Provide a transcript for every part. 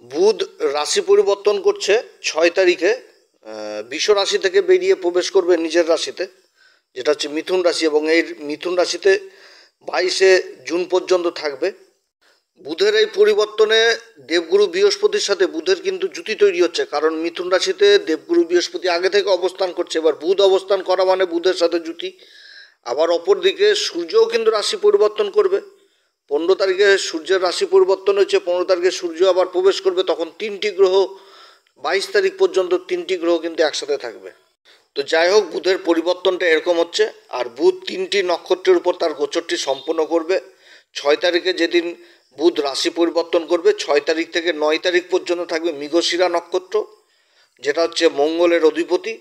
বুধ রাশি পরিবর্তন করছে 6 তারিখে। বৃষ রাশি থেকে বেরিয়ে প্রবেশ করবে নিজের রাশিতে, যেটা হচ্ছে মিথুন রাশি, এবং এই মিথুন রাশিতে 22শে জুন পর্যন্ত থাকবে। বুধের এই পরিবর্তনে দেবগুরু বৃহস্পতির সাথে বুধের কিন্তু জুতি তৈরি হচ্ছে, কারণ মিথুন রাশিতে দেবগুরু বৃহস্পতি আগে থেকে অবস্থান করছে। এবার বুধ অবস্থান করা মানে বুধের সাথে জুতি। আবার অপরদিকে সূর্যও কিন্তু রাশি পরিবর্তন করবে। 15 তারিখে সূর্যের রাশি পরিবর্তন হচ্ছে, 15 তারিখে সূর্য আবার প্রবেশ করবে। তখন 3টি গ্রহ 22 তারিখ পর্যন্ত 3টি গ্রহ কিন্তু একসাথে থাকবে। তো যাই হোক, বুধের পরিবর্তনটা এরকম হচ্ছে। আর বুধ 3টি নক্ষত্রের উপর তার গোচরটি সম্পন্ন করবে। 6 তারিখে যেদিন বুধ রাশি পরিবর্তন করবে, 6 তারিখ থেকে 9 তারিখ পর্যন্ত থাকবে মৃগশিরা নক্ষত্র, যেটা হচ্ছে মঙ্গলের অধিপতি।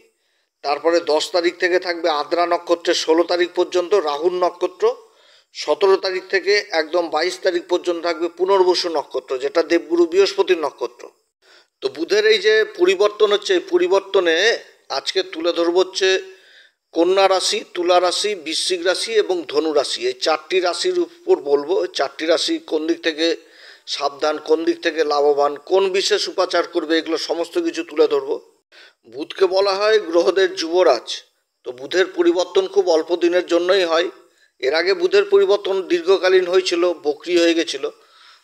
তারপরে 10 তারিখ থেকে থাকবে আদ্রা নক্ষত্রের 16 তারিখ পর্যন্ত রাহুর নক্ষত্র। 17 তারিখ থেকে একদম 22 তারিখ পর্যন্ত থাকবে পুনর্বসু নক্ষত্র, যেটা দেবগুরু বৃহস্পতির নক্ষত্র। তো বুধের এই যে পরিবর্তন হচ্ছে, এই পরিবর্তনে আজকে তুলে ধরবো হচ্ছে কন্যা রাশি, তুলা রাশি, বৃশ্চিক রাশি এবং ধনু রাশি। এই 4টি রাশির উপর বলবো। 4টি রাশি কোন দিক থেকে সাবধান, কোন দিক থেকে লাভবান, কোন বিশেষ উপাচার করবে, এগুলো সমস্ত কিছু তুলে ধরবো। বুধকে বলা হয় গ্রহদের যুবরাজ। তো বুধের পরিবর্তন খুব অল্প দিনের জন্যই হয়। এর আগে বুধের পরিবর্তন দীর্ঘকালীন হয়েছিল, বকরি হয়ে গেছিল।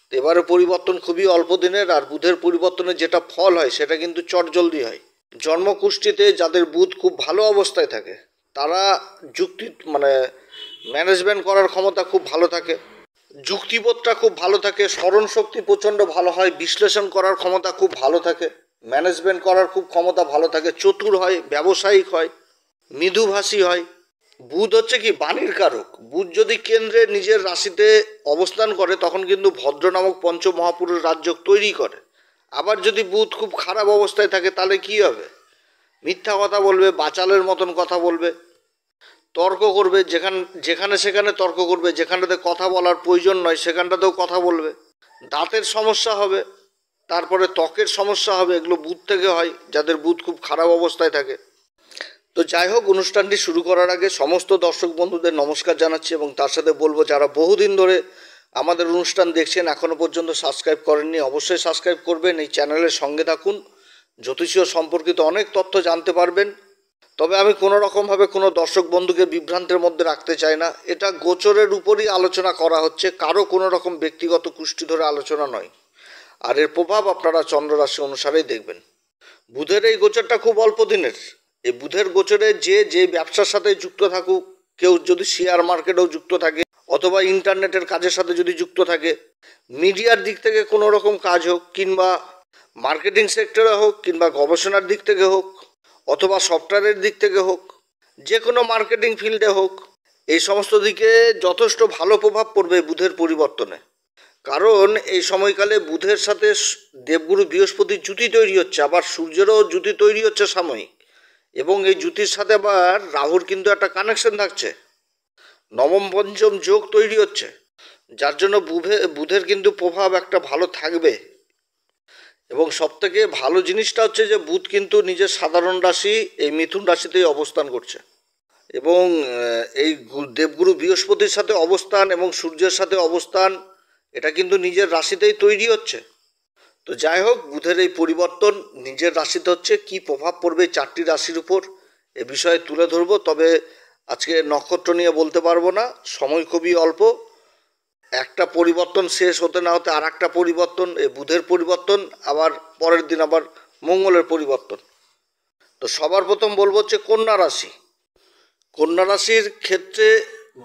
তো এবারে পরিবর্তন খুবই অল্প দিনের। আর বুধের পরিবর্তনে যেটা ফল হয় সেটা কিন্তু চটজলদি হয়। জন্মকুষ্ঠিতে যাদের বুধ খুব ভালো অবস্থায় থাকে, তারা যুক্তি ম্যানেজমেন্ট করার ক্ষমতা খুব ভালো থাকে, যুক্তিবোধটা খুব ভালো থাকে, স্মরণ শক্তি প্রচণ্ড ভালো হয়, বিশ্লেষণ করার ক্ষমতা খুব ভালো থাকে, ম্যানেজমেন্ট করার খুব ক্ষমতা ভালো থাকে, চতুর হয়, ব্যবসায়িক হয়, মৃদুভাষী হয়। বুধ হচ্ছে কি বাণীর কারক। বুধ যদি কেন্দ্রে নিজের রাশিতে অবস্থান করে, তখন কিন্তু ভদ্র নামক পঞ্চমহাপুরুষ রাজযোগ তৈরি করে। আবার যদি বুধ খুব খারাপ অবস্থায় থাকে, তাহলে কি হবে? মিথ্যা কথা বলবে, বাচালের মতন কথা বলবে, তর্ক করবে, যেখানে সেখানে তর্ক করবে, যেখানটাতে কথা বলার প্রয়োজন নয় সেখানটাতেও কথা বলবে। দাঁতের সমস্যা হবে, তারপরে ত্বকের সমস্যা হবে। এগুলো বুধ থেকে হয়, যাদের বুধ খুব খারাপ অবস্থায় থাকে। তো যাই হোক, অনুষ্ঠানটি শুরু করার আগে সমস্ত দর্শক বন্ধুদের নমস্কার জানাচ্ছি, এবং তার সাথে বলবো যারা বহুদিন ধরে আমাদের অনুষ্ঠান দেখছেন, এখনও পর্যন্ত সাবস্ক্রাইব করেননি, অবশ্যই সাবস্ক্রাইব করবেন। এই চ্যানেলের সঙ্গে থাকুন, জ্যোতিষীয় সম্পর্কিত অনেক তথ্য জানতে পারবেন। তবে আমি কোনো রকমভাবে কোনো দর্শক বন্ধুকে বিভ্রান্তের মধ্যে রাখতে চাই না। এটা গোচরের উপরই আলোচনা করা হচ্ছে, কারো কোনো রকম ব্যক্তিগত কুষ্টি ধরে আলোচনা নয়। আর এর প্রভাব আপনারা চন্দ্ররাশি অনুসারেই দেখবেন। বুধের এই গোচরটা খুব অল্প দিনের। এই বুধের গোচরে যে যে ব্যবসার সাথে যুক্ত থাকুক, কেউ যদি শেয়ার মার্কেটেও যুক্ত থাকে, অথবা ইন্টারনেটের কাজের সাথে যদি যুক্ত থাকে, মিডিয়ার দিক থেকে কোনো রকম কাজ হোক, কিংবা মার্কেটিং সেক্টরে হোক, কিংবা গবেষণার দিক থেকে হোক, অথবা সফটওয়্যারের দিক থেকে হোক, যে কোনো মার্কেটিং ফিল্ডে হোক, এই সমস্ত দিকে যথেষ্ট ভালো প্রভাব পড়বে বুধের পরিবর্তনে। কারণ এই সময়কালে বুধের সাথে দেবগুরু বৃহস্পতির জুতি তৈরি হচ্ছে, আবার সূর্যেরও জুতি তৈরি হচ্ছে সাময়িক। এবং এই জুতির সাথে আবার রাহুর কিন্তু একটা কানেকশন থাকছে, নবম পঞ্চম যোগ তৈরি হচ্ছে, যার জন্য বুধের কিন্তু প্রভাব একটা ভালো থাকবে। এবং সবথেকে ভালো জিনিসটা হচ্ছে যে বুধ কিন্তু নিজের সাধারণ রাশি এই মিথুন রাশিতেই অবস্থান করছে। এবং এই দেবগুরু বৃহস্পতির সাথে অবস্থান এবং সূর্যের সাথে অবস্থান, এটা কিন্তু নিজের রাশিতেই তৈরি হচ্ছে। তো যাই হোক, বুধের এই পরিবর্তন নিজের রাশিতে হচ্ছে, কি প্রভাব পড়বে 4টি রাশির উপর এ বিষয়ে তুলে ধরবো। তবে আজকে নক্ষত্র নিয়ে বলতে পারবো না, সময় খুবই অল্প। একটা পরিবর্তন শেষ হতে না হতে আর একটা পরিবর্তন, এই বুধের পরিবর্তন, আবার পরের দিন আবার মঙ্গলের পরিবর্তন। তো সবার প্রথম বলবো হচ্ছে কন্যা রাশি। কন্যা রাশির ক্ষেত্রে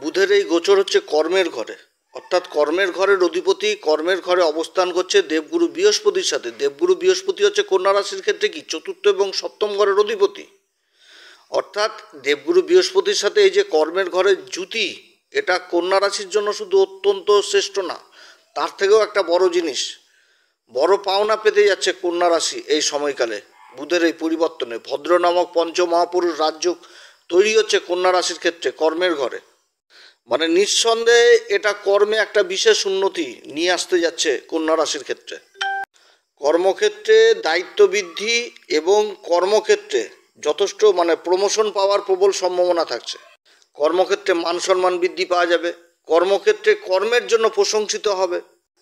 বুধের এই গোচর হচ্ছে কর্মের ঘরে, অর্থাৎ কর্মের ঘরের অধিপতি কর্মের ঘরে অবস্থান করছে দেবগুরু বৃহস্পতির সাথে। দেবগুরু বৃহস্পতি হচ্ছে কন্যা রাশির ক্ষেত্রে কি চতুর্থ এবং সপ্তম ঘরের অধিপতি। অর্থাৎ দেবগুরু বৃহস্পতির সাথে এই যে কর্মের ঘরের জুতি, এটা কন্যা রাশির জন্য শুধু অত্যন্ত শ্রেষ্ঠ না, তার থেকেও একটা বড় জিনিস, বড় পাওনা পেতে যাচ্ছে কন্যা রাশি এই সময়কালে। বুধের এই পরিবর্তনে ভদ্র নামক পঞ্চমহাপুরুষ রাজযোগ তৈরি হচ্ছে কন্যা রাশির ক্ষেত্রে কর্মের ঘরে। নিঃসন্দেহে এটা কর্মে একটা বিশেষ উন্নতি নিয়ে আসতে যাচ্ছে কন্যা রাশির ক্ষেত্রে। কর্মক্ষেত্রে দায়িত্ব বৃদ্ধি এবং কর্মক্ষেত্রে যথেষ্ট প্রমোশন পাওয়ার প্রবল সম্ভাবনা থাকছে। কর্মক্ষেত্রে মান সম্মান বৃদ্ধি পাওয়া যাবে, কর্মক্ষেত্রে কর্মের জন্য প্রশংসিত হবে,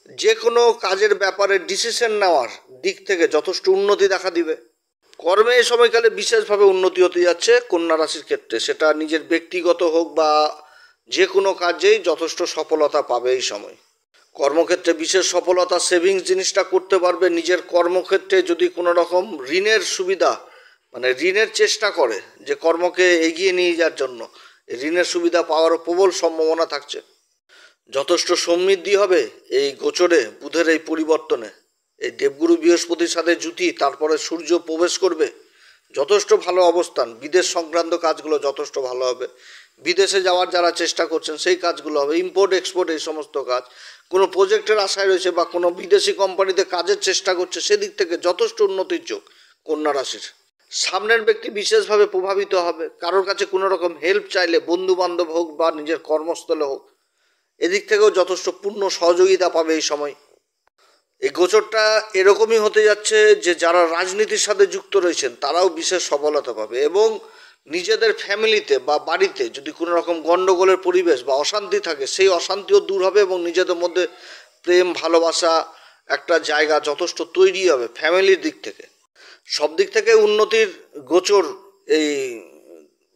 যে কোনো কাজের ব্যাপারে ডিসিশন নেওয়ার দিক থেকে যথেষ্ট উন্নতি দেখা দিবে। কর্মে এই সময়কালে বিশেষভাবে উন্নতি হতে যাচ্ছে কন্যা রাশির ক্ষেত্রে, সেটা নিজের ব্যক্তিগত হোক বা যে কোনো কাজেই যথেষ্ট সফলতা পাবে এই সময়। কর্মক্ষেত্রে বিশেষ সফলতা, সেভিংস জিনিসটা করতে পারবে। নিজের কর্মক্ষেত্রে যদি কোনো রকম ঋণের সুবিধা, মানে ঋণের চেষ্টা করে যে কর্মকে এগিয়ে নিয়ে যাওয়ার জন্য, ঋণের সুবিধা পাওয়ারও প্রবল সম্ভাবনা থাকছে। যথেষ্ট সমৃদ্ধি হবে এই গোচরে বুধের এই পরিবর্তনে। এই দেবগুরু বৃহস্পতির সাথে জুতি, তারপরে সূর্য প্রবেশ করবে, যথেষ্ট ভালো অবস্থান। বিদেশ সংক্রান্ত কাজগুলো যথেষ্ট ভালো হবে। বিদেশে যাওয়ার যারা চেষ্টা করছেন সেই কাজগুলো হবে। ইম্পোর্ট এক্সপোর্ট এই সমস্ত কাজ, কোনো প্রজেক্টের আশায় রয়েছে বা কোনো বিদেশি কোম্পানিতে কাজের চেষ্টা করছে, সেদিক থেকে যথেষ্ট উন্নতির যোগ কন্যা রাশির। সামনের ব্যক্তি বিশেষভাবে প্রভাবিত হবে। কারোর কাছে কোনো রকম হেল্প চাইলে, বন্ধু বান্ধব হোক বা নিজের কর্মস্থলে হোক, এদিক থেকেও যথেষ্ট পূর্ণ সহযোগিতা পাবে এই সময়। এই গোচরটা এরকমই হতে যাচ্ছে যে যারা রাজনীতির সাথে যুক্ত রয়েছেন তারাও বিশেষ সফলতা পাবে, এবং নিজেদের ফ্যামিলিতে বা বাড়িতে যদি কোনো রকম গণ্ডগোলের পরিবেশ বা অশান্তি থাকে, সেই অশান্তিও দূর হবে এবং নিজেদের মধ্যে প্রেম ভালোবাসা একটা জায়গা যথেষ্ট তৈরি হবে ফ্যামিলির দিক থেকে। সব দিক থেকে উন্নতির গোচর এই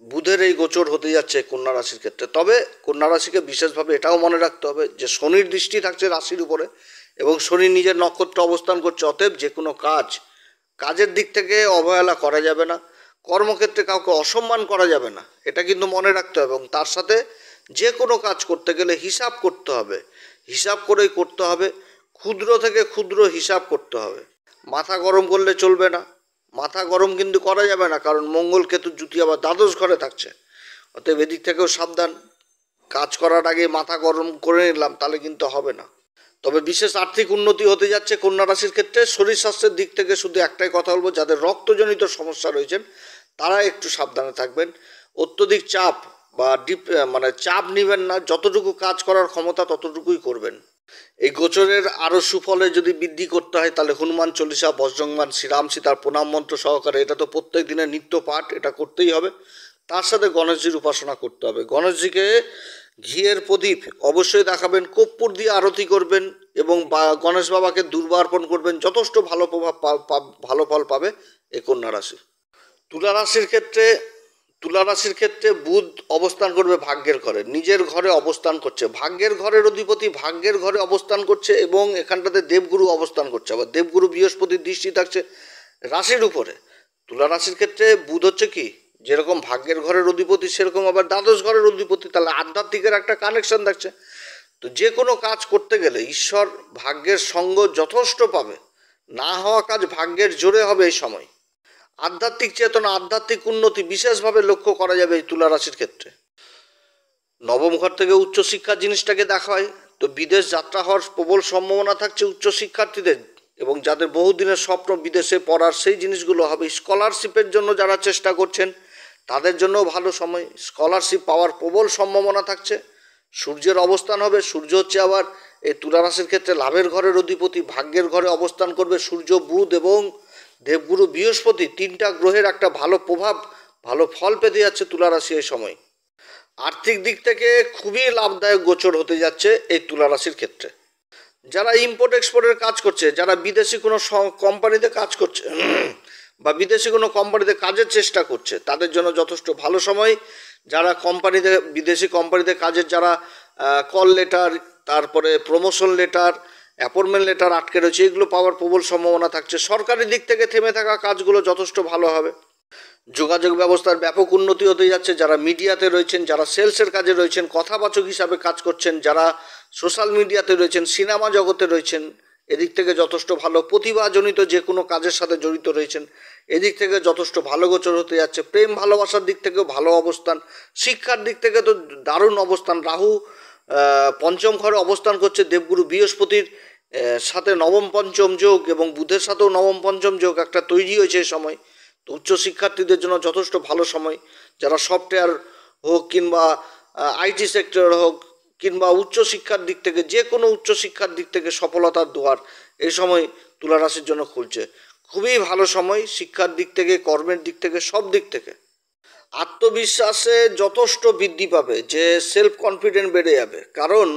বুধের এই গোচর হতে যাচ্ছে কন্যা রাশির ক্ষেত্রে। তবে কন্যা রাশিকে বিশেষভাবে এটাও মনে রাখতে হবে যে শনির দৃষ্টি থাকছে রাশির উপরে, এবং শনি নিজের নক্ষত্র অবস্থান করছে। অতএব যে কোনো কাজের দিক থেকে অবহেলা করা যাবে না, কর্মক্ষেত্রে কাউকে অসম্মান করা যাবে না, এটা কিন্তু মনে রাখতে হবে। এবং তার সাথে যে কোনো কাজ করতে গেলে হিসাব করতে হবে, হিসাব করেই করতে হবে। ক্ষুদ্র থেকে ক্ষুদ্র হিসাব করতে হবে। মাথা গরম করলে চলবে না, মাথা গরম কিন্তু করা যাবে না, কারণ মঙ্গল কেতু জুতি আবার দ্বাদশ ঘরে থাকছে। অতএব এদিক থেকেও সাবধান। কাজ করার আগে মাথা গরম করে নিলাম তাহলে কিন্তু হবে না। তবে বিশেষ আর্থিক উন্নতি হতে যাচ্ছে কন্যা রাশির ক্ষেত্রে। শরীর স্বাস্থ্যের দিক থেকে শুধু একটাই কথা বলবো, যাদের রক্তজনিত সমস্যা রয়েছেন তারা একটু সাবধানে থাকবেন। অত্যধিক চাপ বা চাপ নেবেন না, যতটুকু কাজ করার ক্ষমতা ততটুকুই করবেন। এই গোচরের আরও সুফলে যদি বৃদ্ধি করতে হয় তাহলে হনুমান চল্লিশা, বজ্রংবান, শ্রীরাম সীতার প্রণাম মন্ত্র সহকারে, এটা তো প্রত্যেক দিনের নিত্য পাঠ, এটা করতেই হবে। তার সাথে গণেশজির উপাসনা করতে হবে। গণেশজিকে ঘিয়ের প্রদীপ অবশ্যই দেখাবেন, কর্পূর দিয়ে আরতি করবেন এবং গণেশ বাবাকে দুর্বা অর্পণ করবেন। যথেষ্ট ভালো ভালো ফল পাবে এই কন্যা রাশি। তুলা রাশির ক্ষেত্রে বুধ অবস্থান করবে ভাগ্যের ঘরে, নিজের ঘরে অবস্থান করছে। ভাগ্যের ঘরের অধিপতি ভাগ্যের ঘরে অবস্থান করছে, এবং এখানটাতে দেবগুরু অবস্থান করছে। আবার দেবগুরু বৃহস্পতির দৃষ্টি থাকছে রাশির উপরে। তুলা রাশির ক্ষেত্রে বুধ হচ্ছে কি, যেরকম ভাগ্যের ঘরের অধিপতি সেরকম আবার দ্বাদশ ঘরের অধিপতি, তাহলে আধ্যাত্মিকের একটা কানেকশন থাকছে। তো যে কোনো কাজ করতে গেলে ঈশ্বর ভাগ্যের সঙ্গ যথেষ্ট পাবে। না হওয়া কাজ ভাগ্যের জোরে হবে এই সময়। আধ্যাত্মিক চেতনা, আধ্যাত্মিক উন্নতি বিশেষভাবে লক্ষ্য করা যাবে এই তুলা রাশির ক্ষেত্রে। নবম ঘর থেকে উচ্চশিক্ষার জিনিসটাকে দেখা হয়, তো বিদেশ যাত্রা হওয়ার প্রবল সম্ভাবনা থাকছে উচ্চশিক্ষার্থীদের, এবং যাদের বহুদিনের স্বপ্ন বিদেশে পড়ার সেই জিনিসগুলো হবে। স্কলারশিপের জন্য যারা চেষ্টা করছেন তাদের জন্য ভালো সময়, স্কলারশিপ পাওয়ার প্রবল সম্ভাবনা থাকছে। সূর্যের অবস্থান হবে, সূর্য হচ্ছে আবার এই তুলা রাশির ক্ষেত্রে লাভের ঘরের অধিপতি, ভাগ্যের ঘরে অবস্থান করবে সূর্য, বুধ এবং দেবগুরু বৃহস্পতি। তিনটা গ্রহের একটা ভালো প্রভাব, ভালো ফল পেতে যাচ্ছে তুলা রাশি এই সময়। আর্থিক দিক থেকে খুবই লাভদায়ক গোচর হতে যাচ্ছে এই তুলা রাশির ক্ষেত্রে। যারা ইম্পোর্ট এক্সপোর্টের কাজ করছে, যারা বিদেশি কোনো কোম্পানিতে কাজ করছে বা বিদেশি কোনো কোম্পানিতে কাজের চেষ্টা করছে, তাদের জন্য যথেষ্ট ভালো সময়। যারা বিদেশি কোম্পানিতে কাজের যারা কল লেটার, তারপরে প্রমোশন লেটার, অ্যাপয়েন্টমেন্ট লেটার আটকে রয়েছে, এগুলো পাওয়ার প্রবল সম্ভাবনা থাকছে। সরকারি দিক থেকে থেমে থাকা কাজগুলো যথেষ্ট ভালো হবে। যোগাযোগ ব্যবস্থার ব্যাপক উন্নতি হতে যাচ্ছে। যারা মিডিয়াতে রয়েছেন, যারা সেলসের কাজে রয়েছেন, কথাবাচক হিসাবে কাজ করছেন, যারা সোশ্যাল মিডিয়াতে রয়েছেন, সিনেমা জগতে রয়েছেন, এদিক থেকে যথেষ্ট ভালো। প্রতিভাজনিত যে কোনো কাজের সাথে জড়িত রয়েছেন, এদিক থেকে যথেষ্ট ভালো গোচর হতে যাচ্ছে। প্রেম ভালোবাসার দিক থেকেও ভালো অবস্থান। শিক্ষার দিক থেকে তো দারুণ অবস্থান। রাহু পঞ্চম ঘরে অবস্থান করছে দেবগুরু বৃহস্পতির সাথে নবম পঞ্চম যোগ, এবং বুধের সাথেও নবম পঞ্চম যোগ একটা তৈরি হয়েছে এই সময়। তো উচ্চশিক্ষার্থীদের জন্য যথেষ্ট ভালো সময়। যারা সফটওয়্যার হোক কিংবা আইটি সেক্টর হোক কিংবা উচ্চশিক্ষার দিক থেকে, যে কোনো উচ্চশিক্ষার দিক থেকে সফলতার দুয়ার এই সময় তুলা রাশির জন্য খুলছে। খুবই ভালো সময়, শিক্ষার দিক থেকে, কর্মের দিক থেকে, সব দিক থেকে। আত্মবিশ্বাসে যথেষ্ট বৃদ্ধি পাবে, যে সেলফ কনফিডেন্ট বেড়ে যাবে। কারণ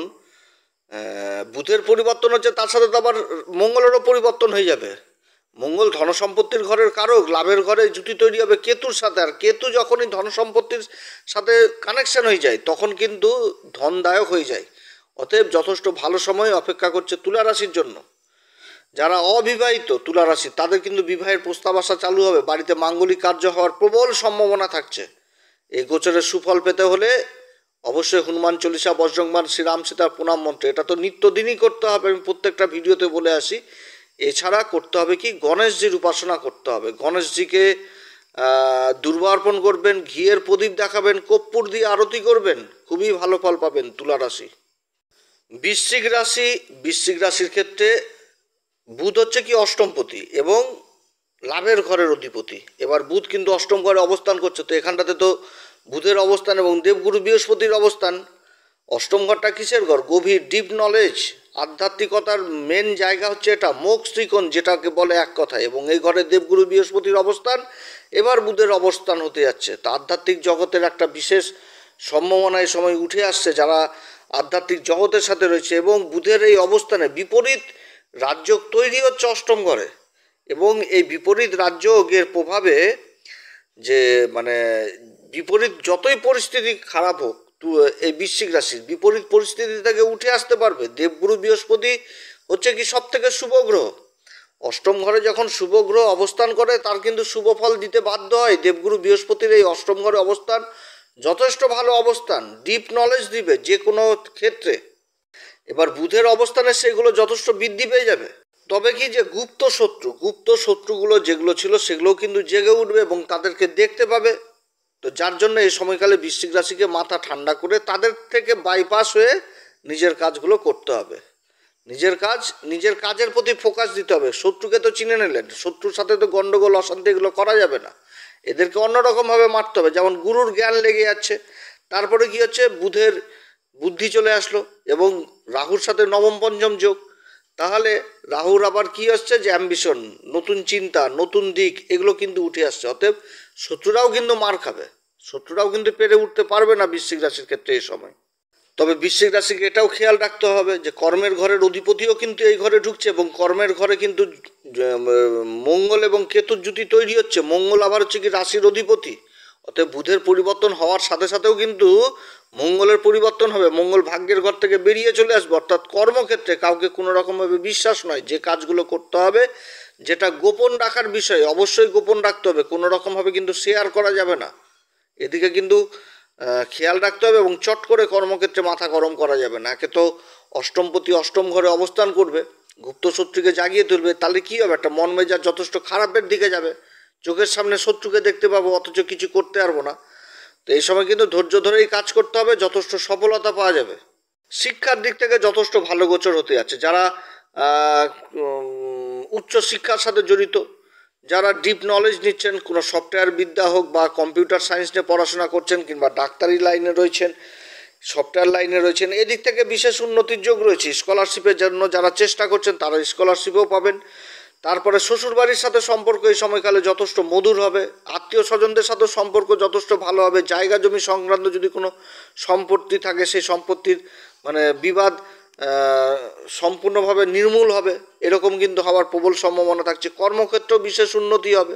বুধের পরিবর্তন হচ্ছে, তার সাথে তো আবার মঙ্গলেরও পরিবর্তন হয়ে যাবে। মঙ্গল ধনসম্পত্তির ঘরের কারক, লাভের ঘরে জুতি তৈরি হবে কেতুর সাথে, আর কেতু যখনই ধনসম্পত্তির সাথে কানেকশন হয়ে যায় তখন কিন্তু ধনদায়ক হয়ে যায়। অতএব যথেষ্ট ভালো সময় অপেক্ষা করছে তুলা রাশির জন্য। যারা অবিবাহিত তুলা রাশি, তাদের কিন্তু বিবাহের প্রস্তাব আসা চালু হবে, বাড়িতে মাঙ্গলিক কার্য হওয়ার প্রবল সম্ভাবনা থাকছে। এই গোচরের সুফল পেতে হলে অবশ্যই হনুমান চল্লিশা, বজরংবাণ, শ্রীরাম সীতার প্রণাম মন্ত্র, এটা তো নিত্যদিনই করতে হবে, আমি প্রত্যেকটা ভিডিওতে বলে আসি। এছাড়া করতে হবে কি, গণেশজির উপাসনা করতে হবে। গণেশজিকে দুর্বা অর্পণ করবেন, ঘিয়ের প্রদীপ দেখাবেন, কর্পূর দিয়ে আরতি করবেন, খুবই ভালো ফল পাবেন তুলা রাশি। বৃশ্চিক রাশি, বৃশ্চিক রাশির ক্ষেত্রে বুধ হচ্ছে কি অষ্টমপতি এবং লাভের ঘরের অধিপতি। এবার বুধ কিন্তু অষ্টম ঘরে অবস্থান করছে, তো এখানটাতে তো বুধের অবস্থান এবং দেবগুরু বৃহস্পতির অবস্থান। অষ্টম ঘরটা কিসের ঘর? গভীর ডিপ নলেজ, আধ্যাত্মিকতার মেন জায়গা হচ্ছে এটা, মোক্ষ ত্রিকোণ যেটাকে বলে এক কথায়, এবং এই ঘরে দেবগুরু বৃহস্পতির অবস্থান, এবার বুধের অবস্থান হতে যাচ্ছে। তো আধ্যাত্মিক জগতের একটা বিশেষ সম্ভাবনা এই সময় উঠে আসছে যারা আধ্যাত্মিক জগতের সাথে রয়েছে, এবং বুধের এই অবস্থানে বিপরীত রাজযোগ তৈরি হচ্ছে অষ্টম ঘরে, এবং এই বিপরীত রাজযোগের প্রভাবে যে মানে বিপরীত যতই পরিস্থিতি খারাপ হোক, এই বৃশ্চিক রাশির বিপরীত পরিস্থিতি থেকে উঠে আসতে পারবে। দেবগুরু বৃহস্পতি হচ্ছে কি সব থেকে শুভ গ্রহ। অষ্টম ঘরে যখন শুভ গ্রহ অবস্থান করে তার কিন্তু শুভ ফল দিতে বাধ্য হয়। দেবগুরু বৃহস্পতির এই অষ্টম ঘরে অবস্থান যথেষ্ট ভালো অবস্থান, ডিপ নলেজ দিবে যে কোনো ক্ষেত্রে। এবার বুধের অবস্থানে সেগুলো যথেষ্ট বৃদ্ধি পেয়ে যাবে। তবে কি, যে গুপ্ত শত্রুগুলো যেগুলো ছিল সেগুলোও কিন্তু জেগে উঠবে এবং তাদেরকে দেখতে পাবে। তো যার জন্য এই সময়কালে বৃশ্চিক রাশিকে মাথা ঠান্ডা করে তাদের থেকে বাইপাস হয়ে নিজের কাজগুলো করতে হবে। নিজের কাজের প্রতি ফোকাস দিতে হবে। শত্রুকে তো চিনে নিলেন, শত্রুর সাথে তো গন্ডগোল অশান্তি এগুলো করা যাবে না, এদেরকে অন্যরকমভাবে মারতে হবে। যেমন গুরুর জ্ঞান লেগে যাচ্ছে, তারপরে কি হচ্ছে, বুধের বুদ্ধি চলে আসলো এবং রাহুর সাথে নবম পঞ্চম যোগ, তাহলে রাহুর আবার কি হচ্ছে, যে অ্যাম্বিশন, নতুন চিন্তা, নতুন দিক, এগুলো কিন্তু উঠে আসছে। অতএব শত্রুরাও কিন্তু মার খাবে, শত্রুরাও কিন্তু পেরে উঠতে পারবে না বৃশ্চিক রাশির ক্ষেত্রে এই সময়। তবে বৃশ্চিক রাশিকে এটাও খেয়াল রাখতে হবে যে কর্মের ঘরের অধিপতিও কিন্তু এই ঘরে ঢুকছে, এবং কর্মের ঘরে কিন্তু মঙ্গল এবং কেতুর জুতি তৈরি হচ্ছে। মঙ্গল আবার হচ্ছে কি রাশির অধিপতি। অতএব বুধের পরিবর্তন হওয়ার সাথে সাথেও কিন্তু মঙ্গলের পরিবর্তন হবে। মঙ্গল ভাগ্যের ঘর থেকে বেরিয়ে চলে আসবে, অর্থাৎ কর্মক্ষেত্রে কাউকে কোনো রকমভাবে বিশ্বাস নয়। যে কাজগুলো করতে হবে, যেটা গোপন রাখার বিষয়, অবশ্যই গোপন রাখতে হবে, কোনো রকমভাবে কিন্তু শেয়ার করা যাবে না। এদিকে কিন্তু খেয়াল রাখতে হবে, এবং চট করে কর্মক্ষেত্রে মাথা গরম করা যাবে না। একে তো অষ্টমপতি অষ্টম ঘরে অবস্থান করবে, গুপ্ত শত্রুকে জাগিয়ে তুলবে, তাহলে কী হবে, একটা মন মেজাজ যথেষ্ট খারাপের দিকে যাবে। চোখের সামনে শত্রুকে দেখতে পাবো অথচ কিছু করতে পারবো না। তো এই সময় কিন্তু ধৈর্য ধরেই কাজ করতে হবে, যথেষ্ট সফলতা পাওয়া যাবে। শিক্ষার দিক থেকে যথেষ্ট ভালো গোচর হতে যাচ্ছে। যারা উচ্চ শিক্ষার সাথে জড়িত, যারা ডিপ নলেজ নিচ্ছেন, কোনো সফটওয়্যার বিদ্যা হোক বা কম্পিউটার সায়েন্স নিয়ে পড়াশোনা করছেন, কিংবা ডাক্তারি লাইনে রয়েছেন, সফটওয়্যার লাইনে রয়েছেন, এদিক থেকে বিশেষ উন্নতির যোগ রয়েছে। স্কলারশিপের জন্য যারা চেষ্টা করছেন তারা স্কলারশিপও পাবেন। তারপরে শ্বশুরবাড়ির সাথে সম্পর্ক এই সময়কালে যথেষ্ট মধুর হবে। আত্মীয় স্বজনদের সাথে সম্পর্ক যথেষ্ট ভালো হবে। জায়গা জমি সংক্রান্ত যদি কোনো সম্পত্তি থাকে, সেই সম্পত্তির বিবাদ সম্পূর্ণভাবে নির্মূল হবে, এরকম কিন্তু হওয়ার প্রবল সম্ভাবনা থাকছে। কর্মক্ষেত্রেও বিশেষ উন্নতি হবে।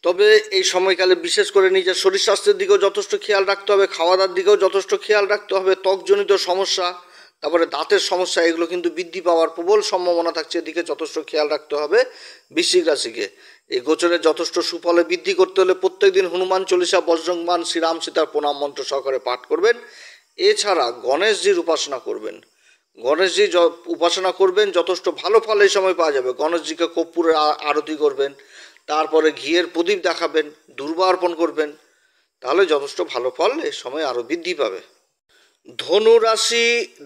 তবে এই সময়কালে বিশেষ করে নিজের শরীর স্বাস্থ্যের দিকেও যথেষ্ট খেয়াল রাখতে হবে, খাওয়া দাওয়ার দিকেও যথেষ্ট খেয়াল রাখতে হবে। ত্বকজনিত সমস্যা, তারপরে দাঁতের সমস্যা, এগুলো কিন্তু বৃদ্ধি পাওয়ার প্রবল সম্ভাবনা থাকছে, এদিকে যথেষ্ট খেয়াল রাখতে হবে বৃশ্চিক রাশিকে। এই গোচরে যথেষ্ট সুফলে বৃদ্ধি করতে হলে প্রত্যেক দিন হনুমান চল্লিশা, বজরংবাণ, শ্রীরাম সীতার প্রণাম মন্ত্র সহকারে পাঠ করবেন। এছাড়া গণেশজির উপাসনা করবেন। গণেশজি উপাসনা করবেন, যথেষ্ট ভালো ফল এই সময় পাওয়া যাবে। গণেশজিকে কর্পূরের আরতি করবেন, তারপরে ঘিয়ের প্রদীপ দেখাবেন, দুর্বা অর্পণ করবেন, তাহলে যথেষ্ট ভালো ফল এই সময় আরও বৃদ্ধি পাবে।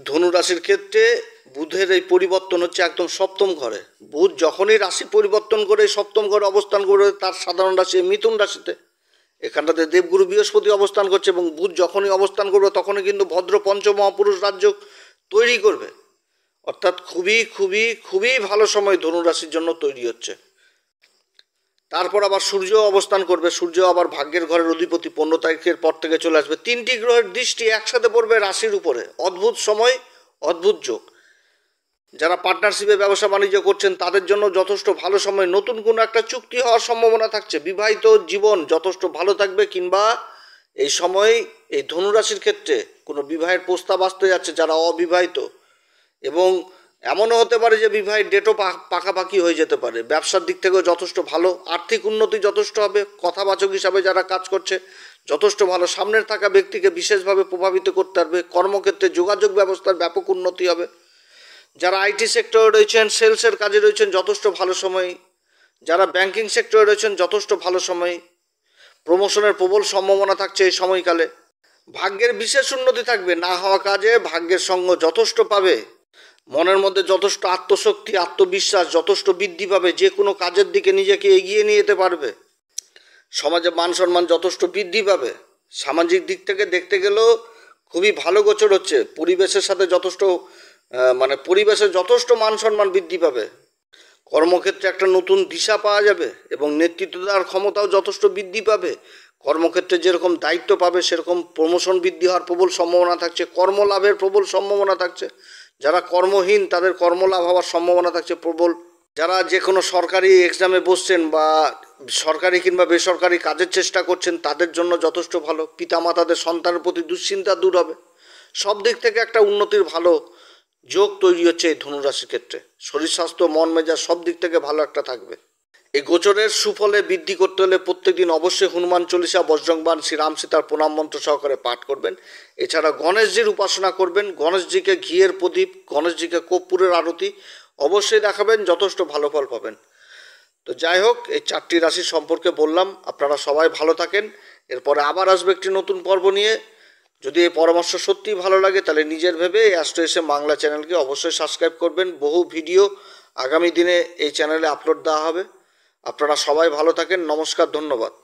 ধনুরাশির ক্ষেত্রে বুধের এই পরিবর্তন হচ্ছে একদম সপ্তম ঘরে। বুধ যখনই রাশি পরিবর্তন করে সপ্তম ঘরে অবস্থান করবে, তার সাধারণ রাশি মিথুন রাশিতে, এখানটাতে দেবগুরু বৃহস্পতি অবস্থান করছে, এবং বুধ যখনই অবস্থান করবে তখনই কিন্তু ভদ্র পঞ্চমহাপুরুষ রাজ্য তৈরি করবে। অর্থাৎ খুবই খুবই খুবই ভালো সময় ধনুরাশির জন্য তৈরি হচ্ছে। তারপর আবার সূর্য অবস্থান করবে। সূর্য আবার ভাগ্যের ঘরের অধিপতি, 15 তারিখের পর থেকে চলে আসবে। 3টি গ্রহের দৃষ্টি একসাথে পড়বে রাশির উপরে। অদ্ভুত সময়, অদ্ভুত যোগ। যারা পার্টনারশিপে ব্যবসা বাণিজ্য করছেন তাদের জন্য যথেষ্ট ভালো সময়, নতুন কোনো একটা চুক্তি হওয়ার সম্ভাবনা থাকছে। বিবাহিত জীবন যথেষ্ট ভালো থাকবে, কিংবা এই সময় এই ধনুরাশির ক্ষেত্রে কোনো বিবাহের প্রস্তাব আসতে যাচ্ছে যারা অবিবাহিত, এবং এমনও হতে পারে যে বিবাহের ডেটও পাকাপাকি হয়ে যেতে পারে। ব্যবসার দিক থেকেও যথেষ্ট ভালো, আর্থিক উন্নতি যথেষ্ট হবে। কথাবাচক হিসাবে যারা কাজ করছে যথেষ্ট ভালো, সামনের থাকা ব্যক্তিকে বিশেষভাবে প্রভাবিত করতে পারবে। কর্মক্ষেত্রে যোগাযোগ ব্যবস্থার ব্যাপক উন্নতি হবে। যারা আইটি সেক্টরে রয়েছেন, সেলসের কাজে রয়েছেন যথেষ্ট ভালো সময়। যারা ব্যাংকিং সেক্টরে রয়েছেন যথেষ্ট ভালো সময়। প্রমোশনের প্রবল সম্ভাবনা থাকছে এই সময়কালে। ভাগ্যের বিশেষ উন্নতি থাকবে, না হওয়া কাজে ভাগ্যের সঙ্গ যথেষ্ট পাবে। মনের মধ্যে যথেষ্ট আত্মশক্তি, আত্মবিশ্বাস যথেষ্ট বৃদ্ধি পাবে। যে কোনো কাজের দিকে নিজেকে এগিয়ে নিয়ে যেতে পারবে। সমাজে মান সম্মান যথেষ্ট বৃদ্ধি পাবে। সামাজিক দিক থেকে দেখতে গেলেও খুবই ভালো গোচর হচ্ছে। পরিবেশের সাথে যথেষ্ট পরিবেশে যথেষ্ট মান সম্মান বৃদ্ধি পাবে। কর্মক্ষেত্রে একটা নতুন দিশা পাওয়া যাবে এবং নেতৃত্ব দেওয়ার ক্ষমতাও যথেষ্ট বৃদ্ধি পাবে। কর্মক্ষেত্রে যেরকম দায়িত্ব পাবে সেরকম প্রমোশন বৃদ্ধি হওয়ার প্রবল সম্ভাবনা থাকছে। কর্মলাভের প্রবল সম্ভাবনা থাকছে। যারা কর্মহীন তাদের কর্মলাভ হওয়ার সম্ভাবনা থাকছে প্রবল। যারা যে কোনো সরকারি এক্সামে বসছেন বা সরকারি কিংবা বেসরকারি কাজের চেষ্টা করছেন তাদের জন্য যথেষ্ট ভালো। পিতামাতাদের সন্তানের প্রতি দুশ্চিন্তা দূর হবে। সব দিক থেকে একটা উন্নতির ভালো যোগ তৈরি হচ্ছে এই ধনুরাশির ক্ষেত্রে। শরীর স্বাস্থ্য, মন মেজাজ সব দিক থেকে ভালো একটা থাকবে। এই গোচরের সুফলে বৃদ্ধি করতে হলে প্রত্যেকদিন অবশ্যই হনুমান চল্লিশা, বজরংবাণ, শ্রীরাম সীতার প্রণাম মন্ত্র সহকারে পাঠ করবেন। এছাড়া গণেশজির উপাসনা করবেন। গণেশজিকে ঘিয়ের প্রদীপ, গণেশজিকে কর্পূরের আরতি অবশ্যই দেখাবেন, যথেষ্ট ভালো ফল পাবেন। তো যাই হোক, এই 4টি রাশি সম্পর্কে বললাম। আপনারা সবাই ভালো থাকেন। এরপরে আবার আসবে একটি নতুন পর্ব নিয়ে। যদি এই পরামর্শ সত্যিই ভালো লাগে তাহলে নিজের ভেবে এই অ্যাস্ট্রো এসএম বাংলা চ্যানেলকে অবশ্যই সাবস্ক্রাইব করবেন। বহু ভিডিও আগামী দিনে এই চ্যানেলে আপলোড দেওয়া হবে। আপনারা সবাই ভালো থাকেন। নমস্কার, ধন্যবাদ।